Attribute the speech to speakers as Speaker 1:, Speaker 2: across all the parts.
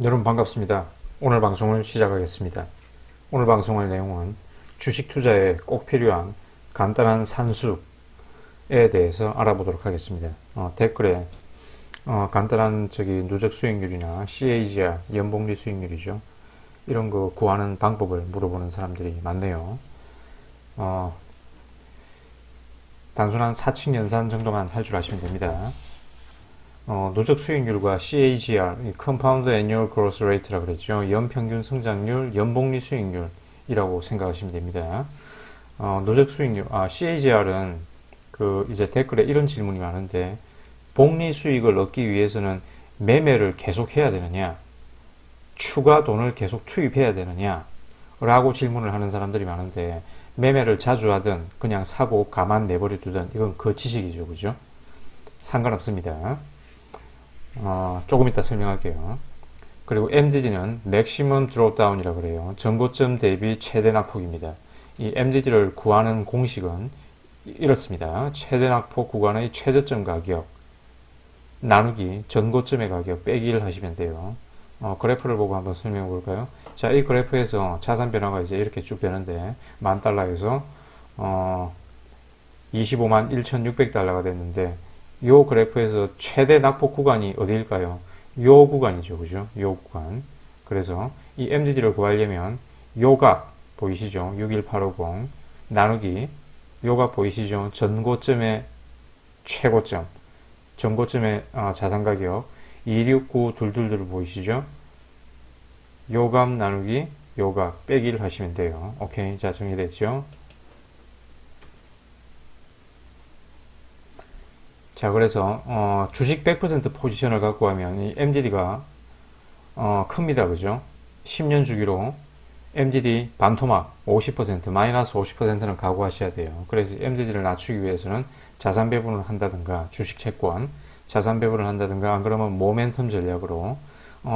Speaker 1: 여러분 반갑습니다. 오늘 방송을 시작하겠습니다. 오늘 방송할 내용은 주식 투자에 꼭 필요한 간단한 산수에 대해서 알아보도록 하겠습니다. 댓글에 간단한 누적 수익률이나 CAGR, 연복리 수익률이죠. 이런 거 구하는 방법을 물어보는 사람들이 많네요. 단순한 사칙 연산 정도만 할 줄 아시면 됩니다. 누적 수익률과 CAGR, Compound Annual Growth Rate라 그랬죠. 연평균 성장률, 연복리 수익률이라고 생각하시면 됩니다. 누적 수익률, CAGR은 이제 댓글에 이런 질문이 많은데, 복리 수익을 얻기 위해서는 매매를 계속 해야 되느냐, 추가 돈을 계속 투입해야 되느냐, 라고 질문을 하는 사람들이 많은데, 매매를 자주 하든 그냥 사고 가만 내버려 두든 이건 거치식이죠, 그죠? 상관없습니다. 조금 이따 설명할게요. 그리고 MDD는 Maximum Drawdown이라고 그래요. 전고점 대비 최대 낙폭입니다. 이 MDD를 구하는 공식은 이렇습니다. 최대 낙폭 구간의 최저점 가격 나누기 전고점의 가격 빼기를 하시면 돼요. 그래프를 보고 한번 설명해 볼까요? 자, 이 그래프에서 자산 변화가 이제 이렇게 쭉 되는데, $10,000에서 25만 1,600달러가 됐는데, 요 그래프에서 최대 낙폭 구간이 어디일까요? 요 구간이죠. 그죠? 요 구간. 그래서 이 MDD를 구하려면 요 값 보이시죠? 61850 나누기 요 값 보이시죠? 전고점의 최고점. 전고점의 자산 가격 269222 보이시죠? 요 값 나누기 요 값 빼기를 하시면 돼요. 오케이. 자, 정리됐죠? 자, 그래서 주식 100% 포지션을 갖고 하면 이 MDD가 큽니다. 그죠? 10년 주기로 MDD 반토막 50%, 마이너스 50%는 각오하셔야 돼요. 그래서 MDD를 낮추기 위해서는 자산 배분을 한다든가, 주식 채권 자산 배분을 한다든가, 안 그러면 모멘텀 전략으로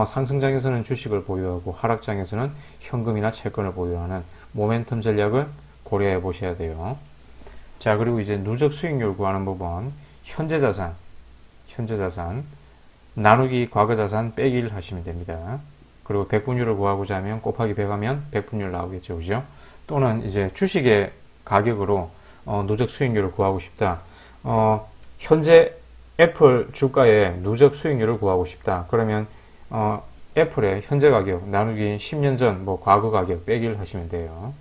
Speaker 1: 상승장에서는 주식을 보유하고 하락장에서는 현금이나 채권을 보유하는 모멘텀 전략을 고려해 보셔야 돼요. 자, 그리고 이제 누적 수익률 구하는 부분, 현재 자산 나누기 과거 자산 빼기를 하시면 됩니다. 그리고 백분율을 구하고자 하면 곱하기 100 하면 백분율 나오겠죠. 그죠? 또는 이제 주식의 가격으로 누적 수익률을 구하고 싶다. 현재 애플 주가의 누적 수익률을 구하고 싶다. 그러면 애플의 현재 가격 나누기 10년 전 과거 가격 빼기를 하시면 돼요.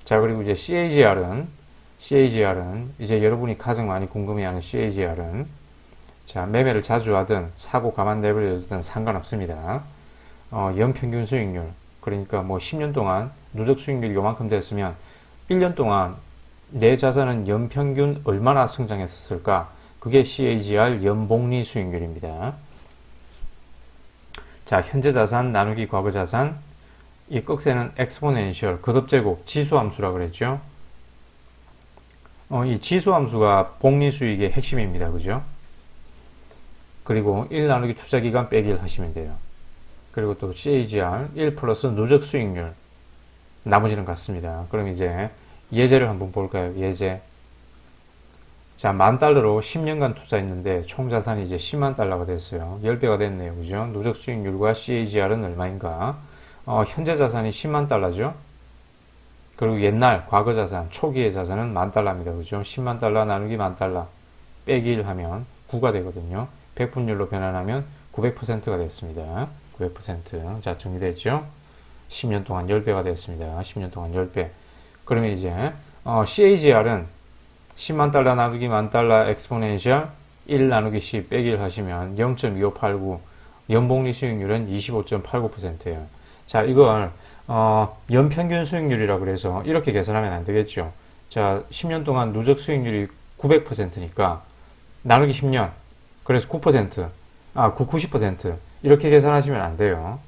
Speaker 1: 자, 그리고 이제 CAGR은 이제 여러분이 가장 많이 궁금해하는 CAGR은, 자, 매매를 자주 하든 사고 가만 내버려두든 상관없습니다. 연평균 수익률, 그러니까 10년 동안 누적 수익률이 요만큼 됐으면 1년 동안 내 자산은 연평균 얼마나 성장했을까? 그게 CAGR 연복리 수익률입니다. 자, 현재 자산 나누기 과거 자산, 이 꺽쇠는 엑스포넨셜 거듭제곱 지수함수라 그랬죠. 이 지수함수가 복리 수익의 핵심입니다. 그죠? 그리고 1 나누기 투자기간 빼기를 하시면 돼요. 그리고 또 CAGR 1 플러스 누적 수익률, 나머지는 같습니다. 그럼 이제 예제를 한번 볼까요? 예제. 자, $10,000로 10년간 투자했는데 총 자산이 이제 $100,000가 됐어요. 10배가 됐네요. 그죠? 누적 수익률과 CAGR은 얼마인가? 현재 자산이 $100,000죠? 그리고 옛날 과거 자산, 초기의 자산은 $10,000입니다. 그죠? $100,000 나누기 $10,000 빼기를 하면 9가 되거든요. 100분율로 변환하면 900%가 됐습니다. 900%. 자, 정리됐죠? 10년 동안 10배가 됐습니다. 10년 동안 10배. 그러면 이제 CAGR은 $100,000 나누기 $10,000 엑스포넨셜 1 나누기 10 빼기를 하시면 0.2589, 연복리 수익률은 25.89%예요. 자, 이걸 연평균 수익률이라고 그래서 이렇게 계산하면 안 되겠죠. 자, 10년 동안 누적 수익률이 900%니까 나누기 10년, 그래서 9%, 90% 이렇게 계산하시면 안 돼요.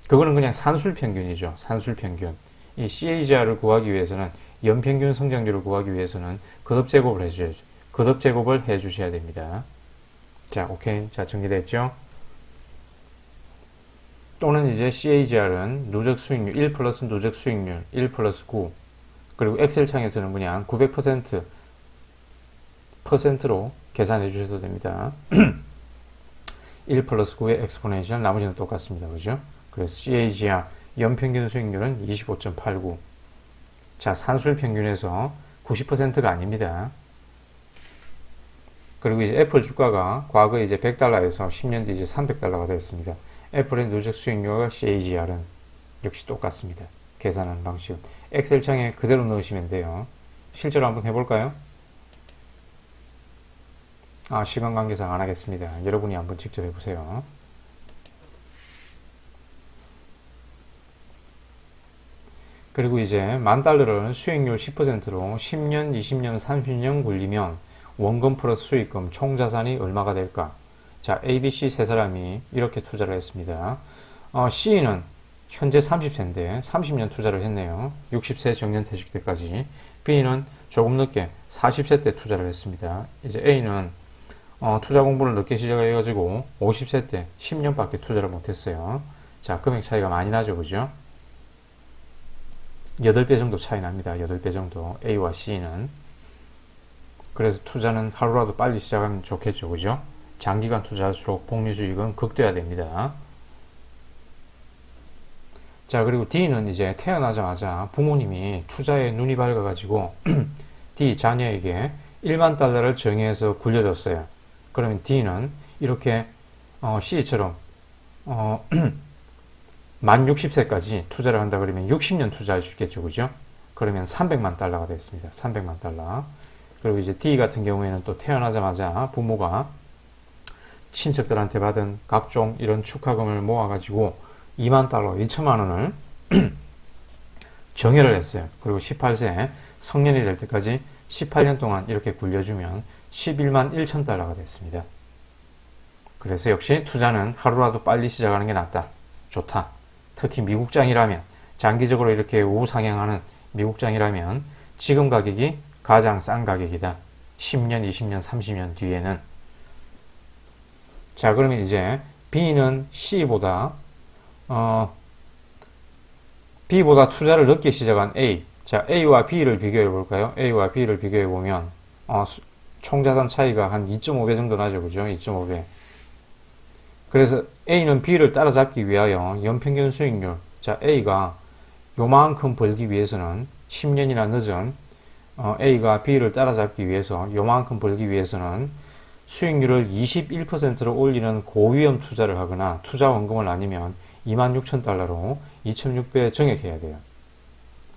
Speaker 1: 그거는 그냥 산술평균이죠. 산술평균. 이 CAGR을 구하기 위해서는, 연평균 성장률을 구하기 위해서는 거듭제곱을 해줘야죠. 거듭제곱을 해주셔야 됩니다. 자, 오케이. 자, 정리됐죠? 또는 이제 CAGR은 누적 수익률 1 플러스 누적 수익률 1 플러스 9, 그리고 엑셀 창에서는 그냥 900%로 계산해 주셔도 됩니다. 1 플러스 9의 엑스포넨셜, 나머지는 똑같습니다. 그죠? 그래서 CAGR 연평균 수익률은 25.89. 자, 산술 평균에서 90%가 아닙니다. 그리고 이제 애플 주가가 과거에 이제 100달러에서 10년 뒤 이제 300달러가 됐습니다. 애플의 누적 수익률과 CAGR은 역시 똑같습니다. 계산하는 방식은 엑셀 창에 그대로 넣으시면 돼요. 실제로 한번 해볼까요? 시간 관계상 안 하겠습니다. 여러분이 한번 직접 해보세요. 그리고 이제 $10,000를 수익률 10%로 10년, 20년, 30년 굴리면 원금 플러스 수익금 총 자산이 얼마가 될까? 자, A, B, C 세 사람이 이렇게 투자를 했습니다. C는 현재 30세인데 30년 투자를 했네요. 60세 정년퇴직 때까지. B는 조금 늦게 40세 때 투자를 했습니다. 이제 A는 투자 공부를 늦게 시작해가지고 50세 때 10년밖에 투자를 못했어요. 자, 금액 차이가 많이 나죠, 그죠? 8배 정도 차이 납니다. 8배 정도. A와 C는. 그래서 투자는 하루라도 빨리 시작하면 좋겠죠, 그죠? 장기간 투자할수록 복리 수익은 극대화 됩니다. 자, 그리고 D는 이제 태어나자마자 부모님이 투자에 눈이 밝아가지고 D 자녀에게 $10,000,000를 정해서 굴려줬어요. 그러면 D는 이렇게 C처럼 만 60세까지 투자를 한다 그러면 60년 투자할 수 있겠죠, 그죠? 그러면 $3,000,000가 됐습니다. $3,000,000. 그리고 이제 D 같은 경우에는 또 태어나자마자 부모가 친척들한테 받은 각종 이런 축하금을 모아가지고 $20,000, 2,000,000원을 정혈을 했어요. 그리고 18세 성년이 될 때까지 18년 동안 이렇게 굴려주면 $111,100,000가 됐습니다. 그래서 역시 투자는 하루라도 빨리 시작하는 게 낫다. 좋다. 특히 미국장이라면, 장기적으로 이렇게 우상향하는 미국장이라면 지금 가격이 가장 싼 가격이다. 10년, 20년, 30년 뒤에는. 자, 그러면 이제 B는 B보다 투자를 늦게 시작한 A. 자, A와 B를 비교해 볼까요? A와 B를 비교해 보면 총자산 차이가 한 2.5배 정도 나죠, 그죠? 2.5배. 그래서 A는 B를 따라잡기 위하여 연평균 수익률, 자, A가 요만큼 벌기 위해서는 10년이나 늦은 A가 B를 따라잡기 위해서 요만큼 벌기 위해서는 수익률을 21%로 올리는 고위험 투자를 하거나 투자 원금을 아니면 $26,000로 2,600배 정액해야 돼요.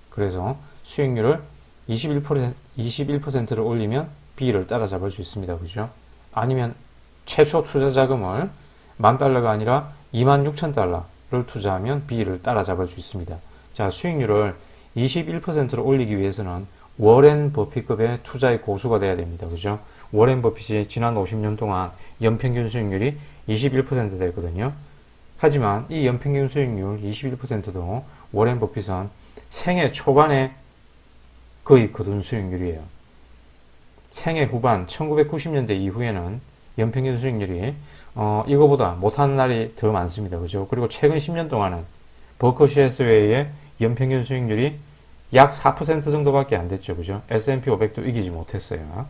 Speaker 1: 그래서 수익률을 21%를 올리면 B를 따라잡을 수 있습니다. 그죠? 아니면 최초 투자 자금을 $10,000가 아니라 $26,000를 투자하면 B를 따라잡을 수 있습니다. 자, 수익률을 21%로 올리기 위해서는 워렌 버핏급의 투자의 고수가 돼야 됩니다. 그죠? 워렌 버핏이 지난 50년 동안 연평균 수익률이 21% 됐거든요. 하지만 이 연평균 수익률 21%도 워렌 버핏은 생애 초반에 거의 거둔 수익률이에요. 생애 후반 1990년대 이후에는 연평균 수익률이 이거보다 못하는 날이 더 많습니다. 그죠? 그리고 최근 10년 동안은 버커셔 해서웨이의 연평균 수익률이 약 4% 정도밖에 안 됐죠. 그죠? S&P 500도 이기지 못했어요.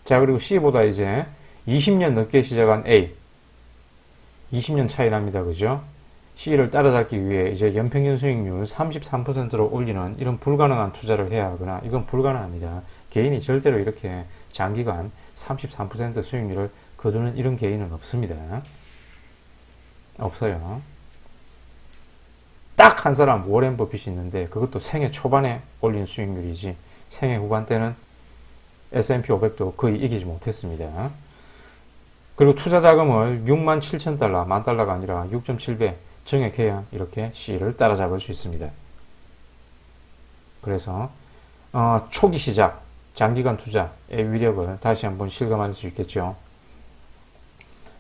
Speaker 1: 자, 그리고 C보다 이제 20년 늦게 시작한 A. 20년 차이 납니다. 그죠? C를 따라잡기 위해 이제 연평균 수익률 33%로 올리는 이런 불가능한 투자를 해야 하거나, 이건 불가능합니다. 개인이 절대로 이렇게 장기간 33% 수익률을 거두는 이런 개인은 없습니다. 없어요. 딱 한 사람 워렌 버핏이 있는데 그것도 생애 초반에 올린 수익률이지 생애 후반 때는 S&P 500도 거의 이기지 못했습니다. 그리고 투자 자금을 $67,000, $10,000가 아니라 6.7배 정액해야 이렇게 C를 따라잡을 수 있습니다. 그래서 초기 시작, 장기간 투자의 위력을 다시 한번 실감할 수 있겠죠.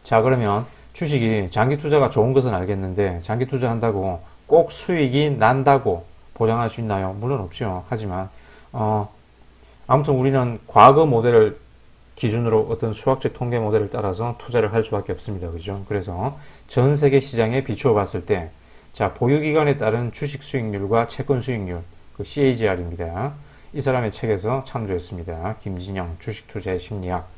Speaker 1: 자, 그러면 주식이 장기 투자가 좋은 것은 알겠는데 장기 투자한다고 꼭 수익이 난다고 보장할 수 있나요? 물론 없죠. 하지만 아무튼 우리는 과거 모델을 기준으로 어떤 수학적 통계 모델을 따라서 투자를 할 수밖에 없습니다. 그죠? 그래서 전 세계 시장에 비추어 봤을 때, 자, 보유기간에 따른 주식 수익률과 채권 수익률, 그 CAGR입니다. 이 사람의 책에서 참조했습니다. 김진영 주식 투자의 심리학.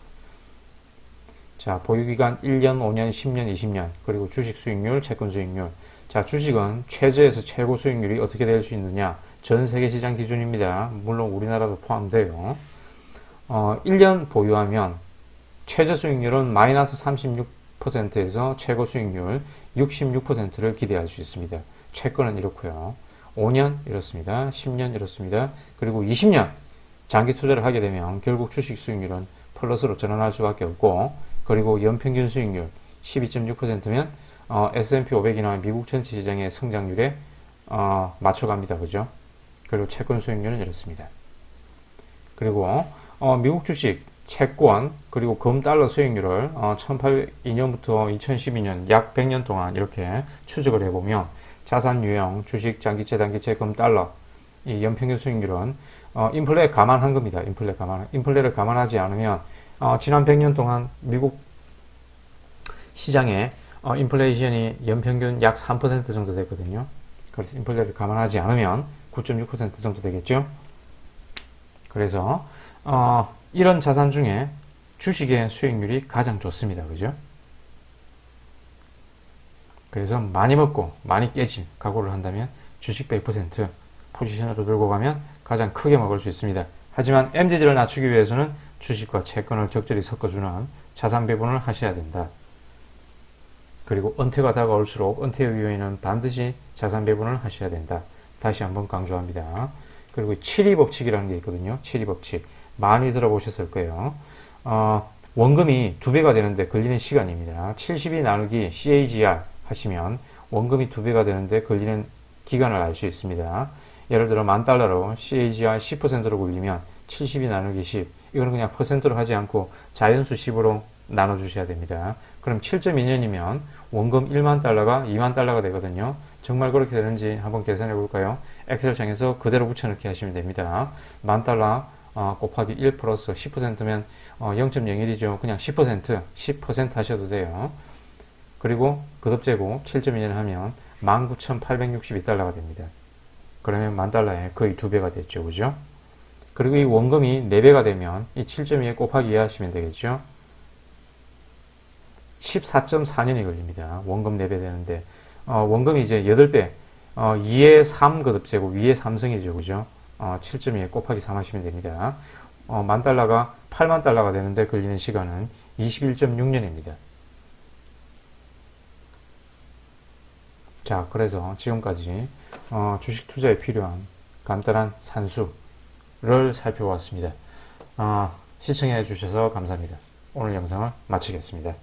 Speaker 1: 자, 보유기간 1년, 5년, 10년, 20년, 그리고 주식 수익률, 채권 수익률. 자, 주식은 최저에서 최고 수익률이 어떻게 될 수 있느냐? 전 세계 시장 기준입니다. 물론 우리나라도 포함돼요. 1년 보유하면 최저 수익률은 마이너스 36%에서 최고 수익률 66%를 기대할 수 있습니다. 채권은 이렇고요. 5년 이렇습니다. 10년 이렇습니다. 그리고 20년 장기 투자를 하게 되면 결국 주식 수익률은 플러스로 전환할 수밖에 없고, 그리고 연평균 수익률 12.6%면 S&P 500이나 미국 전체 시장의 성장률에 맞춰갑니다. 그죠? 그리고 채권 수익률은 이렇습니다. 그리고 미국 주식, 채권, 그리고 금 달러 수익률을 1802년부터 2012년 약 100년 동안 이렇게 추적을 해보면 자산 유형, 주식, 장기채, 단기채, 금 달러 이 연평균 수익률은 인플레 감안한 겁니다. 인플레를 감안하지 않으면 지난 100년 동안 미국 시장에 인플레이션이 연평균 약 3% 정도 됐거든요. 그래서 인플레를 감안하지 않으면 9.6% 정도 되겠죠. 그래서 이런 자산 중에 주식의 수익률이 가장 좋습니다. 그죠? 그래서 많이 먹고 많이 깨질 각오를 한다면 주식 100% 포지션으로 들고 가면 가장 크게 먹을 수 있습니다. 하지만 MDD를 낮추기 위해서는 주식과 채권을 적절히 섞어주는 자산 배분을 하셔야 된다. 그리고 은퇴가 다가올수록 은퇴 이후에는 반드시 자산 배분을 하셔야 된다. 다시 한번 강조합니다. 그리고 7위 법칙이라는 게 있거든요. 7위 법칙. 많이 들어보셨을 거예요. 원금이 2배가 되는데 걸리는 시간입니다. 70이 나누기 CAGR 하시면 원금이 2배가 되는데 걸리는 기간을 알 수 있습니다. 예를 들어 $10,000로 CAGR 10%로 굴리면 70이 나누기 10. 이거는 그냥 퍼센트로 하지 않고 자연수 10으로 나눠주셔야 됩니다. 그럼 7.2년이면 원금 $10,000가 $20,000가 되거든요. 정말 그렇게 되는지 한번 계산해 볼까요? 엑셀창에서 그대로 붙여넣기 하시면 됩니다. $10,000 곱하기 1 플러스 10%면 0.01이죠. 그냥 10% 하셔도 돼요. 그리고 거듭재고 7.2년 하면 $19,862가 됩니다. 그러면 $10,000에 거의 2배가 됐죠. 그죠? 그리고 이 원금이 4배가 되면 이 7.2에 곱하기 2 하시면 되겠죠. 14.4년이 걸립니다. 원금 4배 되는데 원금이 이제 8배 2의 3 거듭재고 위에 3승이죠. 그죠? 7.2에 곱하기 3 하시면 됩니다. $10,000가 $80,000가 되는데 걸리는 시간은 21.6년입니다. 자, 그래서 지금까지 주식 투자에 필요한 간단한 산수를 살펴보았습니다. 시청해 주셔서 감사합니다. 오늘 영상을 마치겠습니다.